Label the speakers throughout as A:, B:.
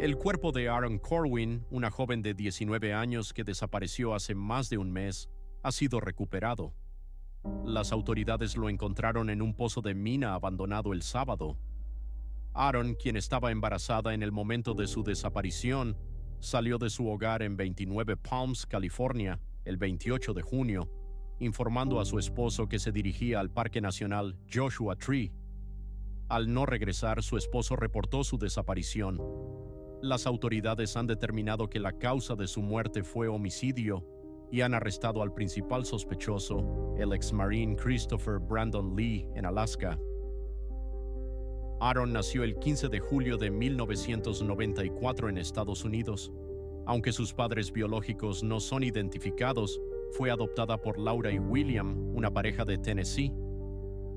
A: El cuerpo de Aaron Corwin, una joven de 19 años que desapareció hace más de un mes, ha sido recuperado. Las autoridades lo encontraron en un pozo de mina abandonado el sábado. Aaron, quien estaba embarazada en el momento de su desaparición, salió de su hogar en 29 Palms, California, el 28 de junio, informando a su esposo que se dirigía al Parque Nacional Joshua Tree. Al no regresar, su esposo reportó su desaparición. Las autoridades han determinado que la causa de su muerte fue homicidio y han arrestado al principal sospechoso, el ex-marine Christopher Brandon Lee, en Alaska. Aaron nació el 15 de julio de 1994 en Estados Unidos. Aunque sus padres biológicos no son identificados, fue adoptada por Laura y William, una pareja de Tennessee.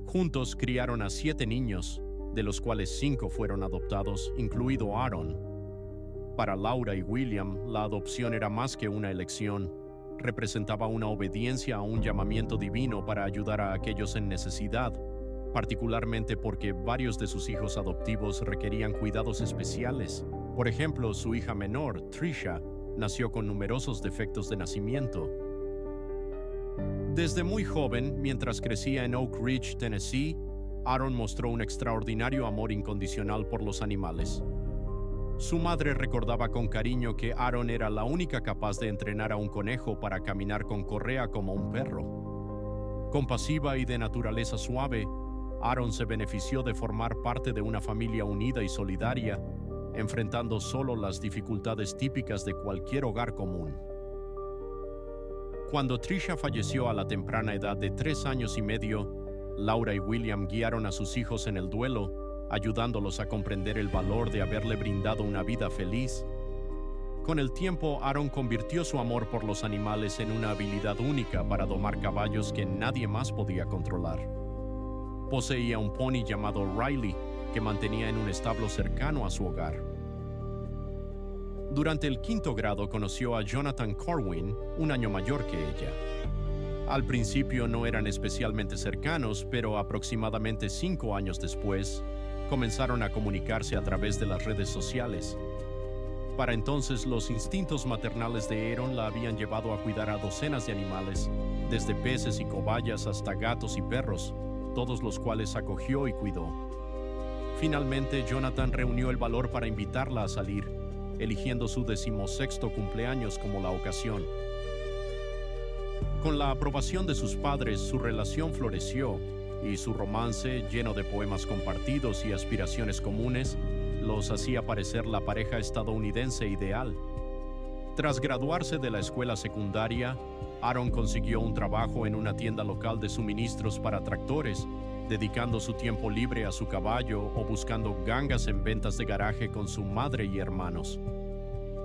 A: Juntos criaron a 7 niños, de los cuales 5 fueron adoptados, incluido Aaron. Para Laura y William, la adopción era más que una elección. Representaba una obediencia a un llamamiento divino para ayudar a aquellos en necesidad, particularmente porque varios de sus hijos adoptivos requerían cuidados especiales. Por ejemplo, su hija menor, Trisha, nació con numerosos defectos de nacimiento. Desde muy joven, mientras crecía en Oak Ridge, Tennessee, Aaron mostró un extraordinario amor incondicional por los animales. Su madre recordaba con cariño que Aaron era la única capaz de entrenar a un conejo para caminar con correa como un perro. Compasiva y de naturaleza suave, Aaron se benefició de formar parte de una familia unida y solidaria, enfrentando solo las dificultades típicas de cualquier hogar común. Cuando Trisha falleció a la temprana edad de 3 años y medio, Laura y William guiaron a sus hijos en el duelo, ayudándolos a comprender el valor de haberle brindado una vida feliz. Con el tiempo, Aaron convirtió su amor por los animales en una habilidad única para domar caballos que nadie más podía controlar. Poseía un pony llamado Riley, que mantenía en un establo cercano a su hogar. Durante el 5º grado conoció a Jonathan Corwin, un año mayor que ella. Al principio no eran especialmente cercanos, pero aproximadamente 5 años después, comenzaron a comunicarse a través de las redes sociales. Para entonces, los instintos maternales de Aaron la habían llevado a cuidar a docenas de animales, desde peces y cobayas hasta gatos y perros, todos los cuales acogió y cuidó. Finalmente, Jonathan reunió el valor para invitarla a salir, eligiendo su 16º cumpleaños como la ocasión. Con la aprobación de sus padres, su relación floreció, y su romance, lleno de poemas compartidos y aspiraciones comunes, los hacía parecer la pareja estadounidense ideal. Tras graduarse de la escuela secundaria, Aaron consiguió un trabajo en una tienda local de suministros para tractores, dedicando su tiempo libre a su caballo o buscando gangas en ventas de garaje con su madre y hermanos.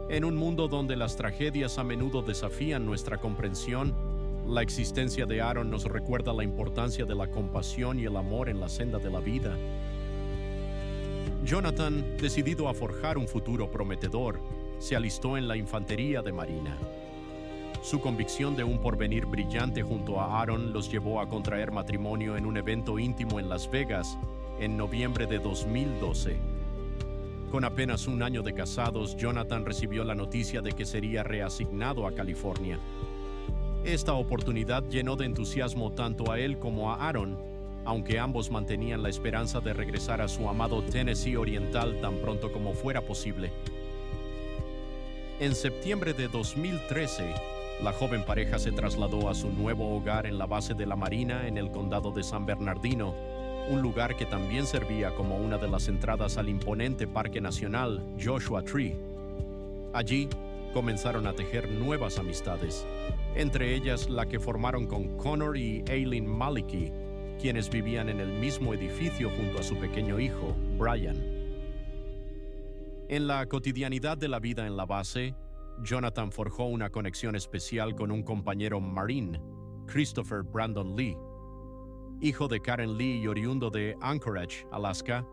A: En un mundo donde las tragedias a menudo desafían nuestra comprensión, la existencia de Aaron nos recuerda la importancia de la compasión y el amor en la senda de la vida. Jonathan, decidido a forjar un futuro prometedor, se alistó en la infantería de marina. Su convicción de un porvenir brillante junto a Aaron los llevó a contraer matrimonio en un evento íntimo en Las Vegas en noviembre de 2012. Con apenas un año de casados, Jonathan recibió la noticia de que sería reasignado a California. Esta oportunidad llenó de entusiasmo tanto a él como a Aaron, aunque ambos mantenían la esperanza de regresar a su amado Tennessee Oriental tan pronto como fuera posible. En septiembre de 2013, la joven pareja se trasladó a su nuevo hogar en la base de la Marina en el condado de San Bernardino, un lugar que también servía como una de las entradas al imponente Parque Nacional Joshua Tree. Allí, comenzaron a tejer nuevas amistades, entre ellas la que formaron con Connor y Aileen Maliki, quienes vivían en el mismo edificio junto a su pequeño hijo, Brian. En la cotidianidad de la vida en la base, Jonathan forjó una conexión especial con un compañero marine, Christopher Brandon Lee. Hijo de Karen Lee y oriundo de Anchorage, Alaska,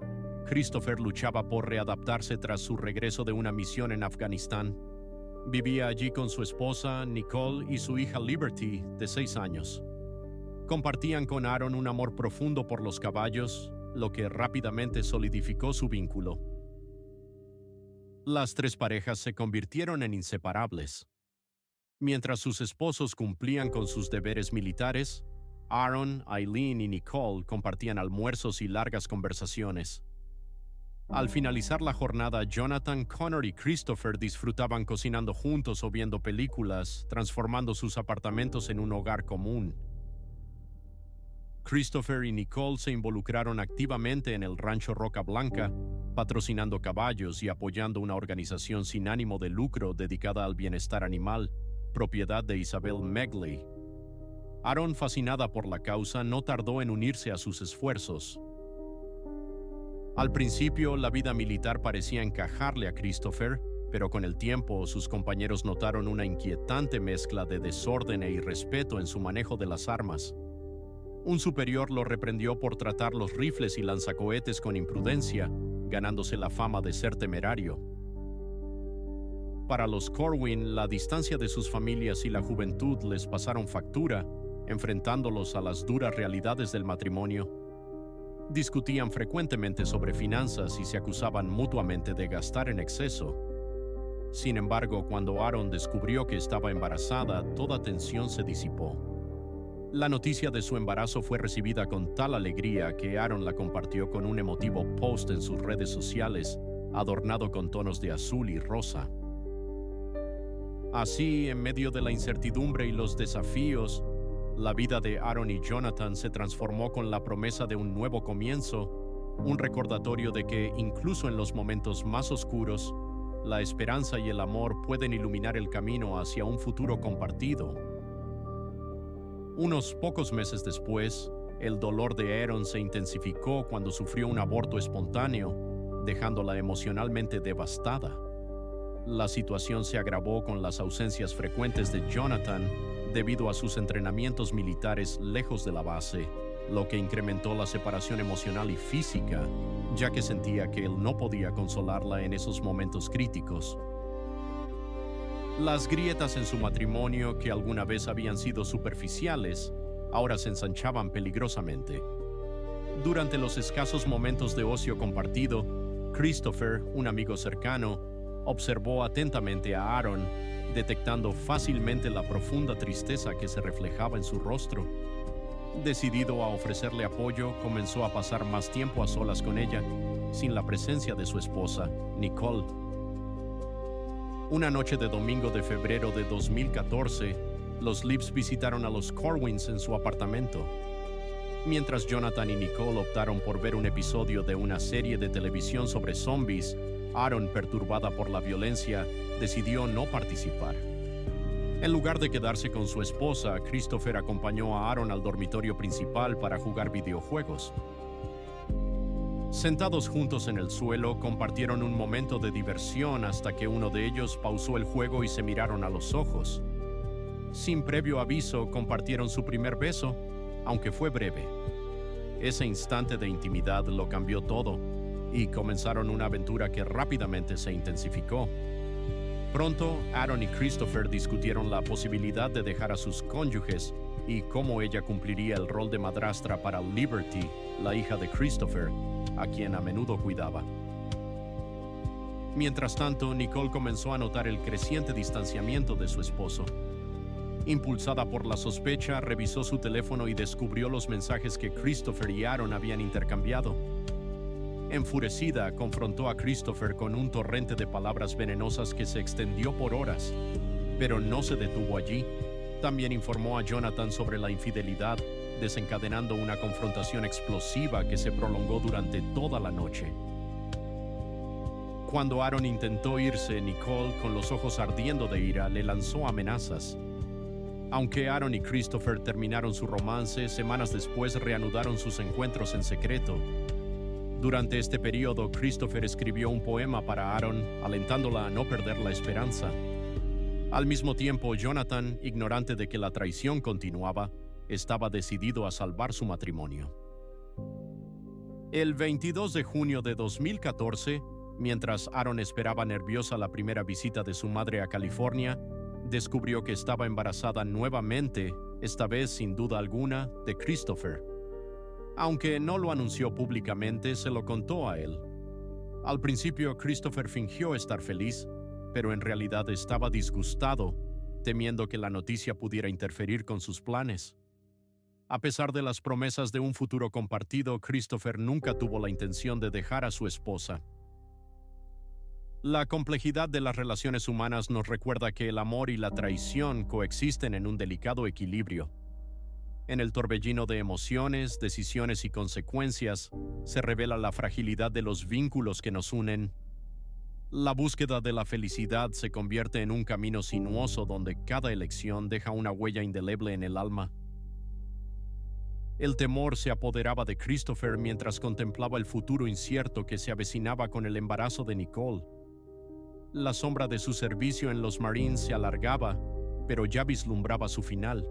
A: Christopher luchaba por readaptarse tras su regreso de una misión en Afganistán. Vivía allí con su esposa, Nicole, y su hija Liberty, de 6 años. Compartían con Aaron un amor profundo por los caballos, lo que rápidamente solidificó su vínculo. Las tres parejas se convirtieron en inseparables. Mientras sus esposos cumplían con sus deberes militares, Aaron, Eileen y Nicole compartían almuerzos y largas conversaciones. Al finalizar la jornada, Jonathan, Connor y Christopher disfrutaban cocinando juntos o viendo películas, transformando sus apartamentos en un hogar común. Christopher y Nicole se involucraron activamente en el rancho Roca Blanca, patrocinando caballos y apoyando una organización sin ánimo de lucro dedicada al bienestar animal, propiedad de Isabel Megley. Aaron, fascinada por la causa, no tardó en unirse a sus esfuerzos. Al principio, la vida militar parecía encajarle a Christopher, pero con el tiempo sus compañeros notaron una inquietante mezcla de desorden e irrespeto en su manejo de las armas. Un superior lo reprendió por tratar los rifles y lanzacohetes con imprudencia, ganándose la fama de ser temerario. Para los Corwin, la distancia de sus familias y la juventud les pasaron factura, enfrentándolos a las duras realidades del matrimonio. Discutían frecuentemente sobre finanzas y se acusaban mutuamente de gastar en exceso. Sin embargo, cuando Aaron descubrió que estaba embarazada, toda tensión se disipó. La noticia de su embarazo fue recibida con tal alegría que Aaron la compartió con un emotivo post en sus redes sociales, adornado con tonos de azul y rosa. Así, en medio de la incertidumbre y los desafíos, la vida de Aaron y Jonathan se transformó con la promesa de un nuevo comienzo, un recordatorio de que, incluso en los momentos más oscuros, la esperanza y el amor pueden iluminar el camino hacia un futuro compartido. Unos pocos meses después, el dolor de Aaron se intensificó cuando sufrió un aborto espontáneo, dejándola emocionalmente devastada. La situación se agravó con las ausencias frecuentes de Jonathan debido a sus entrenamientos militares lejos de la base, lo que incrementó la separación emocional y física, ya que sentía que él no podía consolarla en esos momentos críticos. Las grietas en su matrimonio, que alguna vez habían sido superficiales, ahora se ensanchaban peligrosamente. Durante los escasos momentos de ocio compartido, Christopher, un amigo cercano, observó atentamente a Aaron, detectando fácilmente la profunda tristeza que se reflejaba en su rostro. Decidido a ofrecerle apoyo, comenzó a pasar más tiempo a solas con ella, sin la presencia de su esposa, Nicole. Una noche de domingo de febrero de 2014, los Lips visitaron a los Corwins en su apartamento. Mientras Jonathan y Nicole optaron por ver un episodio de una serie de televisión sobre zombies, Aaron, perturbada por la violencia, decidió no participar. En lugar de quedarse con su esposa, Christopher acompañó a Aaron al dormitorio principal para jugar videojuegos. Sentados juntos en el suelo, compartieron un momento de diversión hasta que uno de ellos pausó el juego y se miraron a los ojos. Sin previo aviso, compartieron su primer beso, aunque fue breve. Ese instante de intimidad lo cambió todo, y comenzaron una aventura que rápidamente se intensificó. Pronto, Aaron y Christopher discutieron la posibilidad de dejar a sus cónyuges y cómo ella cumpliría el rol de madrastra para Liberty, la hija de Christopher, a quien a menudo cuidaba. Mientras tanto, Nicole comenzó a notar el creciente distanciamiento de su esposo. Impulsada por la sospecha, revisó su teléfono y descubrió los mensajes que Christopher y Aaron habían intercambiado. Enfurecida, confrontó a Christopher con un torrente de palabras venenosas que se extendió por horas, pero no se detuvo allí. También informó a Jonathan sobre la infidelidad, desencadenando una confrontación explosiva que se prolongó durante toda la noche. Cuando Aaron intentó irse, Nicole, con los ojos ardiendo de ira, le lanzó amenazas. Aunque Aaron y Christopher terminaron su romance, semanas después reanudaron sus encuentros en secreto. Durante este periodo, Christopher escribió un poema para Aaron, alentándola a no perder la esperanza. Al mismo tiempo, Jonathan, ignorante de que la traición continuaba, estaba decidido a salvar su matrimonio. El 22 de junio de 2014, mientras Aaron esperaba nerviosa la primera visita de su madre a California, descubrió que estaba embarazada nuevamente, esta vez sin duda alguna, de Christopher. Aunque no lo anunció públicamente, se lo contó a él. Al principio, Christopher fingió estar feliz, pero en realidad estaba disgustado, temiendo que la noticia pudiera interferir con sus planes. A pesar de las promesas de un futuro compartido, Christopher nunca tuvo la intención de dejar a su esposa. La complejidad de las relaciones humanas nos recuerda que el amor y la traición coexisten en un delicado equilibrio. En el torbellino de emociones, decisiones y consecuencias, se revela la fragilidad de los vínculos que nos unen. La búsqueda de la felicidad se convierte en un camino sinuoso donde cada elección deja una huella indeleble en el alma. El temor se apoderaba de Christopher mientras contemplaba el futuro incierto que se avecinaba con el embarazo de Nicole. La sombra de su servicio en los Marines se alargaba, pero ya vislumbraba su final.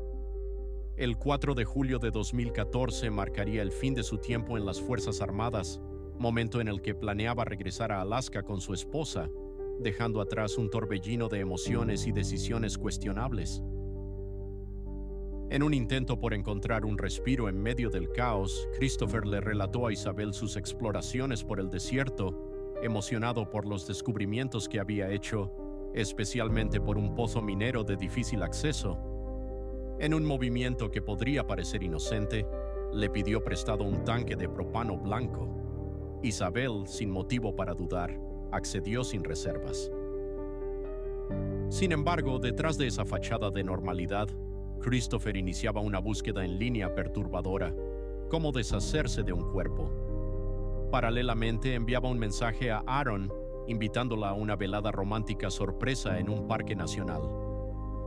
A: El 4 de julio de 2014 marcaría el fin de su tiempo en las Fuerzas Armadas, momento en el que planeaba regresar a Alaska con su esposa, dejando atrás un torbellino de emociones y decisiones cuestionables. En un intento por encontrar un respiro en medio del caos, Christopher le relató a Isabel sus exploraciones por el desierto, emocionado por los descubrimientos que había hecho, especialmente por un pozo minero de difícil acceso. En un movimiento que podría parecer inocente, le pidió prestado un tanque de propano blanco. Isabel, sin motivo para dudar, accedió sin reservas. Sin embargo, detrás de esa fachada de normalidad, Christopher iniciaba una búsqueda en línea perturbadora: cómo deshacerse de un cuerpo. Paralelamente, enviaba un mensaje a Aaron, invitándola a una velada romántica sorpresa en un parque nacional.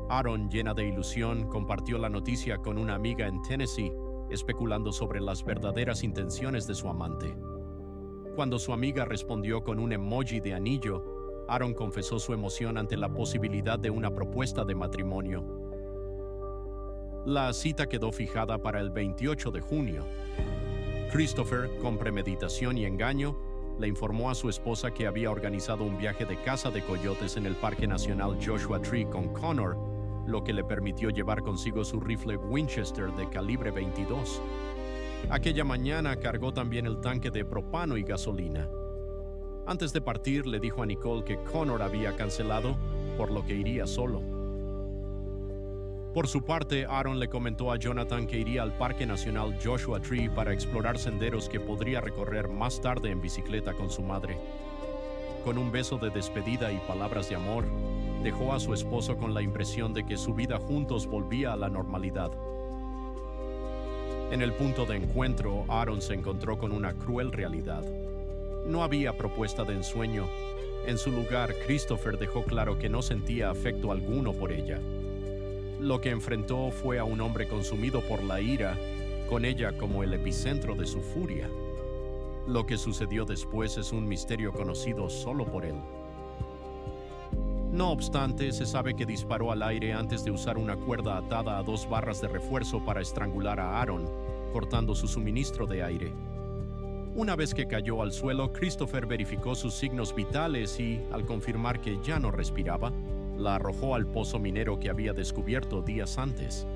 A: Aaron, llena de ilusión, compartió la noticia con una amiga en Tennessee, especulando sobre las verdaderas intenciones de su amante. Cuando su amiga respondió con un emoji de anillo, Aaron confesó su emoción ante la posibilidad de una propuesta de matrimonio. La cita quedó fijada para el 28 de junio. Christopher, con premeditación y engaño, le informó a su esposa que había organizado un viaje de caza de coyotes en el Parque Nacional Joshua Tree con Connor, lo que le permitió llevar consigo su rifle Winchester de calibre 22. Aquella mañana cargó también el tanque de propano y gasolina. Antes de partir, le dijo a Nicole que Connor había cancelado, por lo que iría solo. Por su parte, Aaron le comentó a Jonathan que iría al Parque Nacional Joshua Tree para explorar senderos que podría recorrer más tarde en bicicleta con su madre. Con un beso de despedida y palabras de amor, dejó a su esposo con la impresión de que su vida juntos volvía a la normalidad. En el punto de encuentro, Aaron se encontró con una cruel realidad. No había propuesta de ensueño. En su lugar, Christopher dejó claro que no sentía afecto alguno por ella. Lo que enfrentó fue a un hombre consumido por la ira, con ella como el epicentro de su furia. Lo que sucedió después es un misterio conocido solo por él. No obstante, se sabe que disparó al aire antes de usar una cuerda atada a 2 barras de refuerzo para estrangular a Aaron, cortando su suministro de aire. Una vez que cayó al suelo, Christopher verificó sus signos vitales y, al confirmar que ya no respiraba, la arrojó al pozo minero que había descubierto días antes.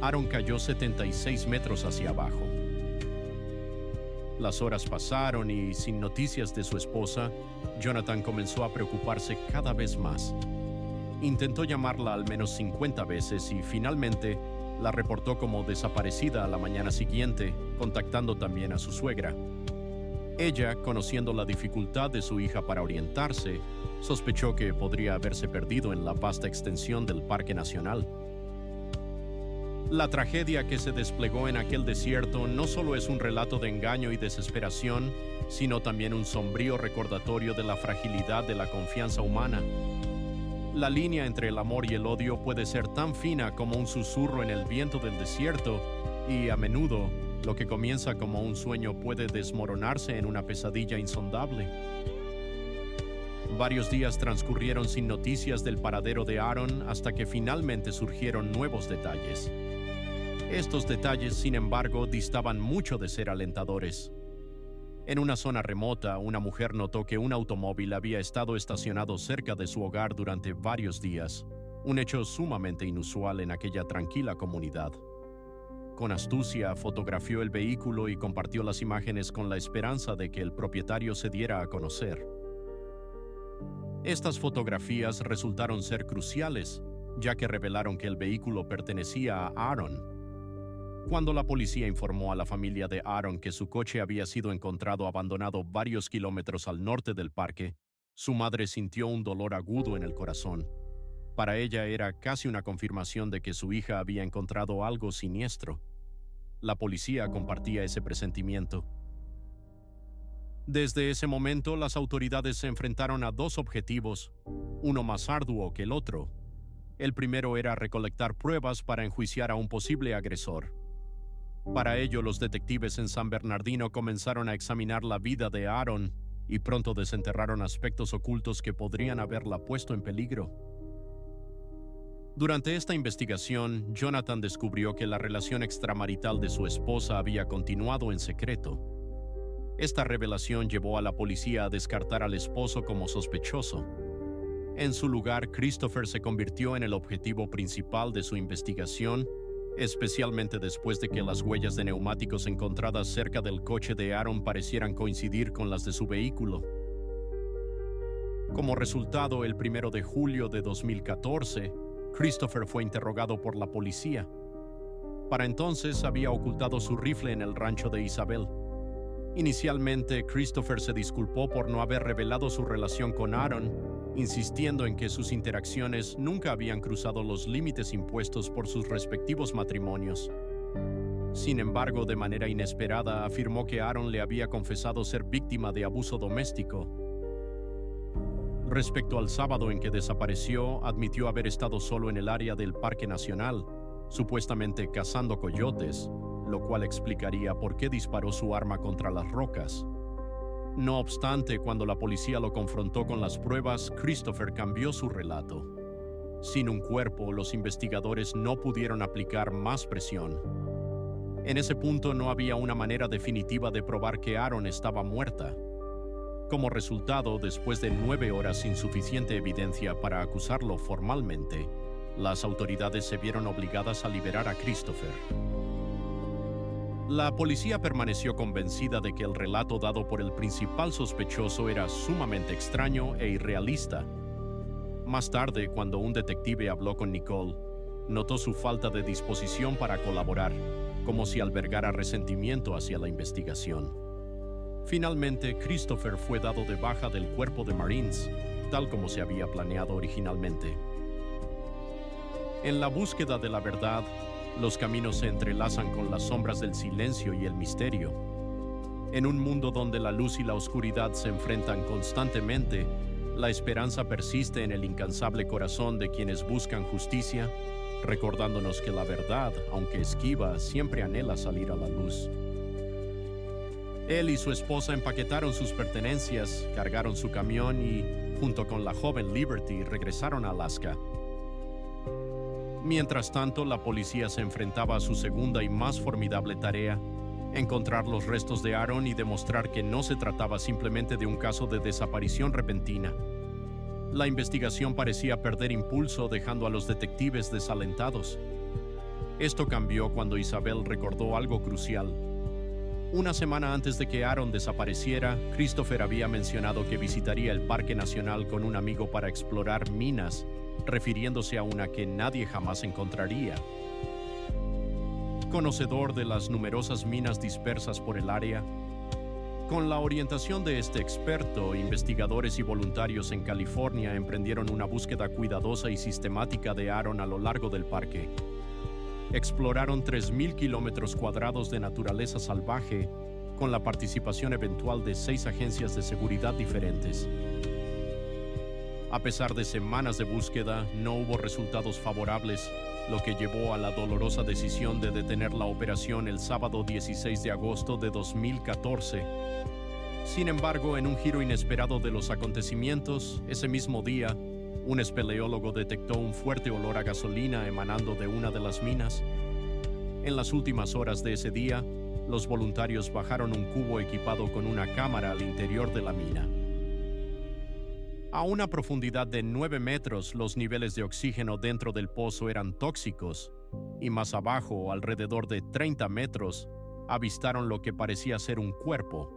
A: Aaron cayó 76 metros hacia abajo. Las horas pasaron y, sin noticias de su esposa, Jonathan comenzó a preocuparse cada vez más. Intentó llamarla al menos 50 veces y, finalmente, la reportó como desaparecida a la mañana siguiente, contactando también a su suegra. Ella, conociendo la dificultad de su hija para orientarse, sospechó que podría haberse perdido en la vasta extensión del Parque Nacional. La tragedia que se desplegó en aquel desierto no solo es un relato de engaño y desesperación, sino también un sombrío recordatorio de la fragilidad de la confianza humana. La línea entre el amor y el odio puede ser tan fina como un susurro en el viento del desierto, y a menudo, lo que comienza como un sueño puede desmoronarse en una pesadilla insondable. Varios días transcurrieron sin noticias del paradero de Aaron hasta que finalmente surgieron nuevos detalles. Estos detalles, sin embargo, distaban mucho de ser alentadores. En una zona remota, una mujer notó que un automóvil había estado estacionado cerca de su hogar durante varios días, un hecho sumamente inusual en aquella tranquila comunidad. Con astucia, fotografió el vehículo y compartió las imágenes con la esperanza de que el propietario se diera a conocer. Estas fotografías resultaron ser cruciales, ya que revelaron que el vehículo pertenecía a Aaron. Cuando la policía informó a la familia de Aaron que su coche había sido encontrado abandonado varios kilómetros al norte del parque, su madre sintió un dolor agudo en el corazón. Para ella era casi una confirmación de que su hija había encontrado algo siniestro. La policía compartía ese presentimiento. Desde ese momento, las autoridades se enfrentaron a dos objetivos, uno más arduo que el otro. El primero era recolectar pruebas para enjuiciar a un posible agresor. Para ello, los detectives en San Bernardino comenzaron a examinar la vida de Aaron y pronto desenterraron aspectos ocultos que podrían haberla puesto en peligro. Durante esta investigación, Jonathan descubrió que la relación extramarital de su esposa había continuado en secreto. Esta revelación llevó a la policía a descartar al esposo como sospechoso. En su lugar, Christopher se convirtió en el objetivo principal de su investigación, especialmente después de que las huellas de neumáticos encontradas cerca del coche de Aaron parecieran coincidir con las de su vehículo. Como resultado, el 1 de julio de 2014, Christopher fue interrogado por la policía. Para entonces había ocultado su rifle en el rancho de Isabel. Inicialmente, Christopher se disculpó por no haber revelado su relación con Aaron, insistiendo en que sus interacciones nunca habían cruzado los límites impuestos por sus respectivos matrimonios. Sin embargo, de manera inesperada, afirmó que Aaron le había confesado ser víctima de abuso doméstico. Respecto al sábado en que desapareció, admitió haber estado solo en el área del Parque Nacional, supuestamente cazando coyotes, lo cual explicaría por qué disparó su arma contra las rocas. No obstante, cuando la policía lo confrontó con las pruebas, Christopher cambió su relato. Sin un cuerpo, los investigadores no pudieron aplicar más presión. En ese punto no había una manera definitiva de probar que Aaron estaba muerta. Como resultado, después de 9 horas sin suficiente evidencia para acusarlo formalmente, las autoridades se vieron obligadas a liberar a Christopher. La policía permaneció convencida de que el relato dado por el principal sospechoso era sumamente extraño e irrealista. Más tarde, cuando un detective habló con Nicole, notó su falta de disposición para colaborar, como si albergara resentimiento hacia la investigación. Finalmente, Christopher fue dado de baja del cuerpo de Marines, tal como se había planeado originalmente. En la búsqueda de la verdad, los caminos se entrelazan con las sombras del silencio y el misterio. En un mundo donde la luz y la oscuridad se enfrentan constantemente, la esperanza persiste en el incansable corazón de quienes buscan justicia, recordándonos que la verdad, aunque esquiva, siempre anhela salir a la luz. Él y su esposa empaquetaron sus pertenencias, cargaron su camión y, junto con la joven Liberty, regresaron a Alaska. Mientras tanto, la policía se enfrentaba a su segunda y más formidable tarea: encontrar los restos de Aaron y demostrar que no se trataba simplemente de un caso de desaparición repentina. La investigación parecía perder impulso, dejando a los detectives desalentados. Esto cambió cuando Isabel recordó algo crucial. Una semana antes de que Aaron desapareciera, Christopher había mencionado que visitaría el Parque Nacional con un amigo para explorar minas, refiriéndose a una que nadie jamás encontraría. Conocedor de las numerosas minas dispersas por el área, con la orientación de este experto, investigadores y voluntarios en California emprendieron una búsqueda cuidadosa y sistemática de Aaron a lo largo del parque. Exploraron 3,000 kilómetros cuadrados de naturaleza salvaje, con la participación eventual de 6 agencias de seguridad diferentes. A pesar de semanas de búsqueda, no hubo resultados favorables, lo que llevó a la dolorosa decisión de detener la operación el sábado 16 de agosto de 2014. Sin embargo, en un giro inesperado de los acontecimientos, ese mismo día, un espeleólogo detectó un fuerte olor a gasolina emanando de una de las minas. En las últimas horas de ese día, los voluntarios bajaron un cubo equipado con una cámara al interior de la mina. A una profundidad de 9 metros, los niveles de oxígeno dentro del pozo eran tóxicos, y más abajo, alrededor de 30 metros, avistaron lo que parecía ser un cuerpo.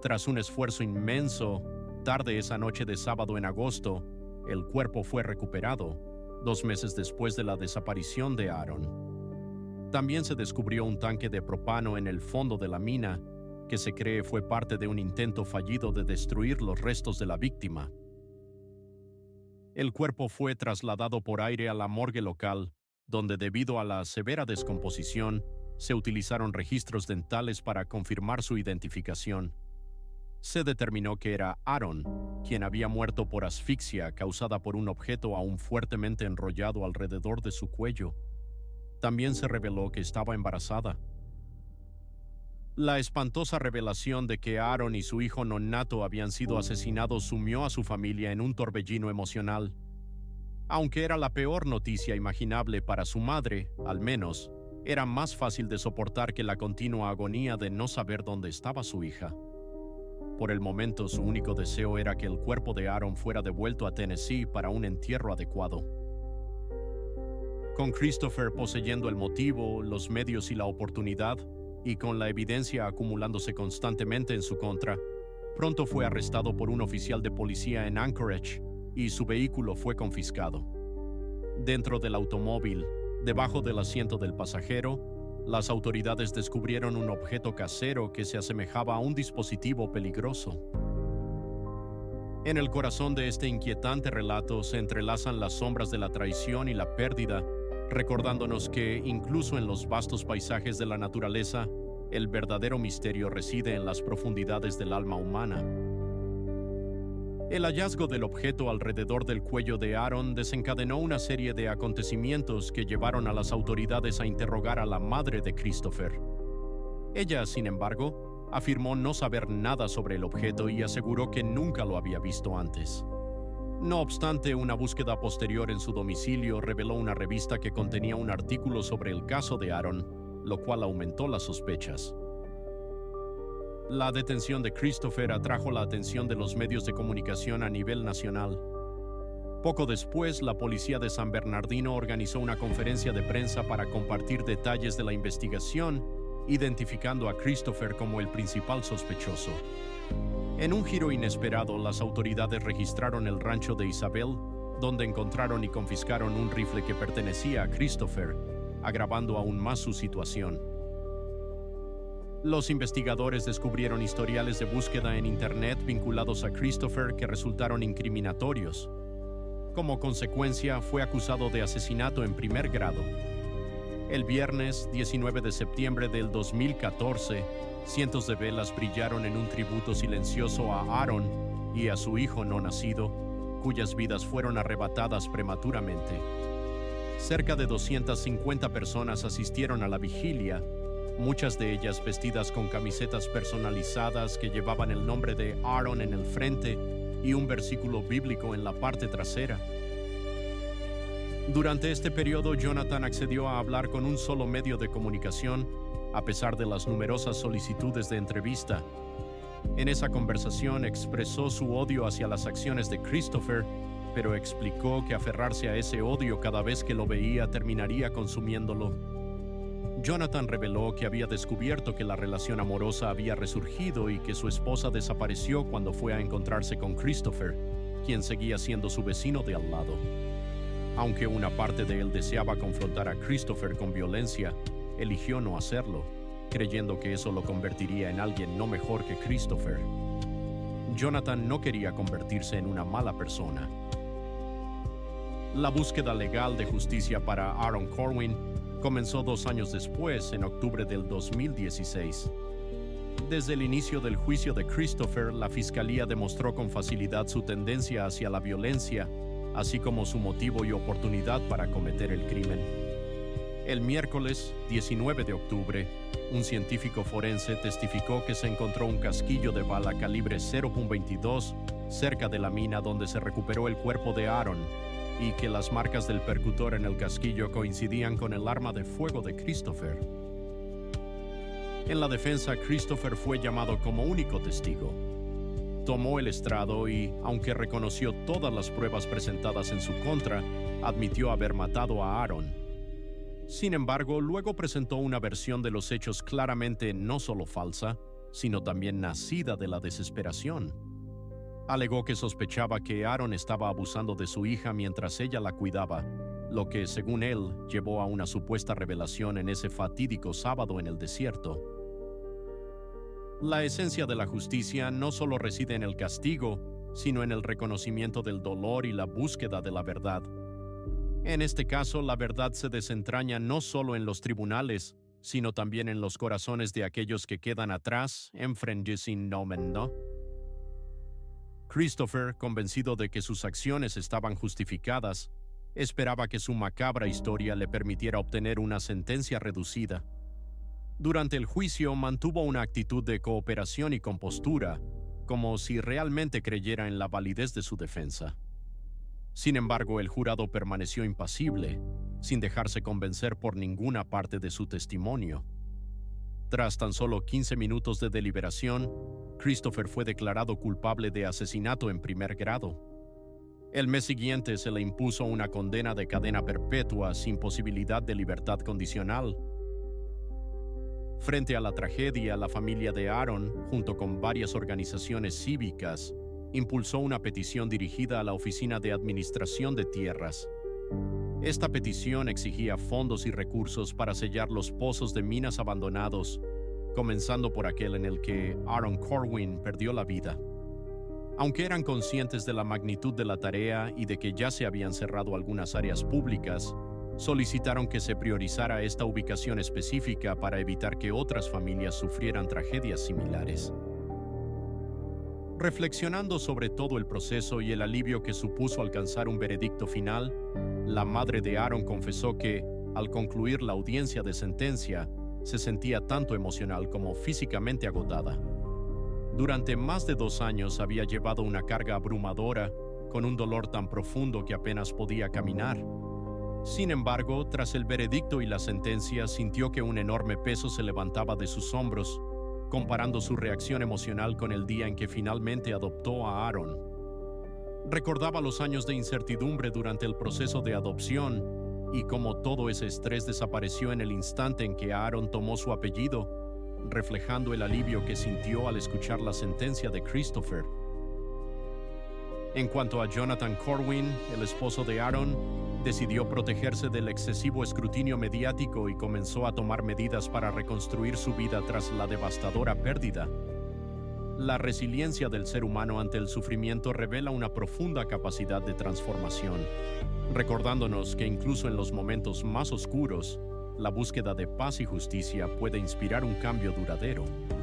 A: Tras un esfuerzo inmenso, tarde esa noche de sábado en agosto, el cuerpo fue recuperado, 2 meses después de la desaparición de Aaron. También se descubrió un tanque de propano en el fondo de la mina, que se cree fue parte de un intento fallido de destruir los restos de la víctima. El cuerpo fue trasladado por aire a la morgue local, donde debido a la severa descomposición, se utilizaron registros dentales para confirmar su identificación. Se determinó que era Aaron, quien había muerto por asfixia causada por un objeto aún fuertemente enrollado alrededor de su cuello. También se reveló que estaba embarazada. La espantosa revelación de que Aaron y su hijo nonato habían sido asesinados sumió a su familia en un torbellino emocional. Aunque era la peor noticia imaginable para su madre, al menos, era más fácil de soportar que la continua agonía de no saber dónde estaba su hija. Por el momento, su único deseo era que el cuerpo de Aaron fuera devuelto a Tennessee para un entierro adecuado. Con Christopher poseyendo el motivo, los medios y la oportunidad, y con la evidencia acumulándose constantemente en su contra, pronto fue arrestado por un oficial de policía en Anchorage y su vehículo fue confiscado. Dentro del automóvil, debajo del asiento del pasajero, las autoridades descubrieron un objeto casero que se asemejaba a un dispositivo peligroso. En el corazón de este inquietante relato se entrelazan las sombras de la traición y la pérdida, recordándonos que, incluso en los vastos paisajes de la naturaleza, el verdadero misterio reside en las profundidades del alma humana. El hallazgo del objeto alrededor del cuello de Aaron desencadenó una serie de acontecimientos que llevaron a las autoridades a interrogar a la madre de Christopher. Ella, sin embargo, afirmó no saber nada sobre el objeto y aseguró que nunca lo había visto antes. No obstante, una búsqueda posterior en su domicilio reveló una revista que contenía un artículo sobre el caso de Aaron, lo cual aumentó las sospechas. La detención de Christopher atrajo la atención de los medios de comunicación a nivel nacional. Poco después, la policía de San Bernardino organizó una conferencia de prensa para compartir detalles de la investigación, identificando a Christopher como el principal sospechoso. En un giro inesperado, las autoridades registraron el rancho de Isabel, donde encontraron y confiscaron un rifle que pertenecía a Christopher, agravando aún más su situación. Los investigadores descubrieron historiales de búsqueda en Internet vinculados a Christopher que resultaron incriminatorios. Como consecuencia, fue acusado de asesinato en primer grado. El viernes 19 de septiembre del 2014, cientos de velas brillaron en un tributo silencioso a Aaron y a su hijo no nacido, cuyas vidas fueron arrebatadas prematuramente. Cerca de 250 personas asistieron a la vigilia, muchas de ellas vestidas con camisetas personalizadas que llevaban el nombre de Aaron en el frente y un versículo bíblico en la parte trasera. Durante este periodo, Jonathan accedió a hablar con un solo medio de comunicación, a pesar de las numerosas solicitudes de entrevista. En esa conversación expresó su odio hacia las acciones de Christopher, pero explicó que aferrarse a ese odio cada vez que lo veía terminaría consumiéndolo. Jonathan reveló que había descubierto que la relación amorosa había resurgido y que su esposa desapareció cuando fue a encontrarse con Christopher, quien seguía siendo su vecino de al lado. Aunque una parte de él deseaba confrontar a Christopher con violencia, eligió no hacerlo, creyendo que eso lo convertiría en alguien no mejor que Christopher. Jonathan no quería convertirse en una mala persona. La búsqueda legal de justicia para Aaron Corwin comenzó 2 años después, en octubre del 2016. Desde el inicio del juicio de Christopher, la fiscalía demostró con facilidad su tendencia hacia la violencia, así como su motivo y oportunidad para cometer el crimen. El miércoles 19 de octubre, un científico forense testificó que se encontró un casquillo de bala calibre .22 cerca de la mina donde se recuperó el cuerpo de Aaron y que las marcas del percutor en el casquillo coincidían con el arma de fuego de Christopher. En la defensa, Christopher fue llamado como único testigo. tomó el estrado y, aunque reconoció todas las pruebas presentadas en su contra, admitió haber matado a Aaron. Sin embargo, luego presentó una versión de los hechos claramente no solo falsa, sino también nacida de la desesperación. Alegó que sospechaba que Aaron estaba abusando de su hija mientras ella la cuidaba, lo que, según él, llevó a una supuesta revelación en ese fatídico sábado en el desierto. La esencia de la justicia no solo reside en el castigo, sino en el reconocimiento del dolor y la búsqueda de la verdad. En este caso, la verdad se desentraña no solo en los tribunales, sino también en los corazones de aquellos que quedan atrás, enfrente sin nomen, ¿no? Christopher, convencido de que sus acciones estaban justificadas, esperaba que su macabra historia le permitiera obtener una sentencia reducida. Durante el juicio mantuvo una actitud de cooperación y compostura, como si realmente creyera en la validez de su defensa. Sin embargo, el jurado permaneció impasible, sin dejarse convencer por ninguna parte de su testimonio. Tras tan solo 15 minutos de deliberación, Christopher fue declarado culpable de asesinato en primer grado. El mes siguiente se le impuso una condena de cadena perpetua sin posibilidad de libertad condicional. Frente a la tragedia, la familia de Aaron, junto con varias organizaciones cívicas, impulsó una petición dirigida a la Oficina de Administración de Tierras. Esta petición exigía fondos y recursos para sellar los pozos de minas abandonados, comenzando por aquel en el que Aaron Corwin perdió la vida. Aunque eran conscientes de la magnitud de la tarea y de que ya se habían cerrado algunas áreas públicas, solicitaron que se priorizara esta ubicación específica para evitar que otras familias sufrieran tragedias similares. Reflexionando sobre todo el proceso y el alivio que supuso alcanzar un veredicto final, la madre de Aaron confesó que, al concluir la audiencia de sentencia, se sentía tanto emocional como físicamente agotada. Durante más de 2 años había llevado una carga abrumadora, con un dolor tan profundo que apenas podía caminar. Sin embargo, tras el veredicto y la sentencia, sintió que un enorme peso se levantaba de sus hombros, comparando su reacción emocional con el día en que finalmente adoptó a Aaron. Recordaba los años de incertidumbre durante el proceso de adopción y cómo todo ese estrés desapareció en el instante en que Aaron tomó su apellido, reflejando el alivio que sintió al escuchar la sentencia de Christopher. En cuanto a Jonathan Corwin, el esposo de Aaron, decidió protegerse del excesivo escrutinio mediático y comenzó a tomar medidas para reconstruir su vida tras la devastadora pérdida. La resiliencia del ser humano ante el sufrimiento revela una profunda capacidad de transformación, recordándonos que incluso en los momentos más oscuros, la búsqueda de paz y justicia puede inspirar un cambio duradero.